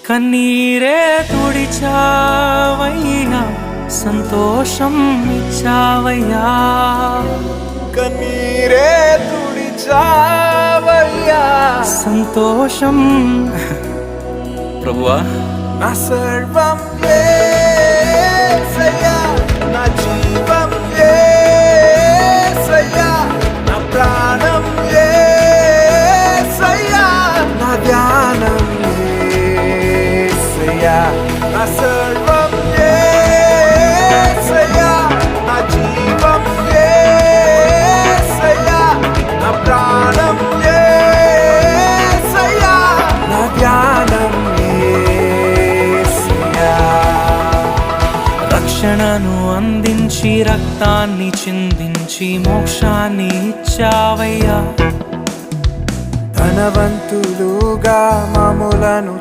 కన్నీరే తుడిచావయ్యా, సంతోషం ఇచ్చావయ్యా. కన్నీరే తుడిచావయ్యా, సంతోషం. ప్రభువా, నా సర్వం యేసయ్యా, నా జీవం యేసయ్యా, నా ప్రాణం యేసయ్యా, నా ధ్యానం యేసయ్యా, నా సర్వం యేసయ్యా, నా జీవం యేసయ్యా, నా ప్రాణం యేసయ్యా, నా ధ్యానం రక్షణను అందించి రక్తాన్ని చిందించి మోక్షాన్ని ఇచ్చావయ్యా. ధనవంతులుగా మామూలను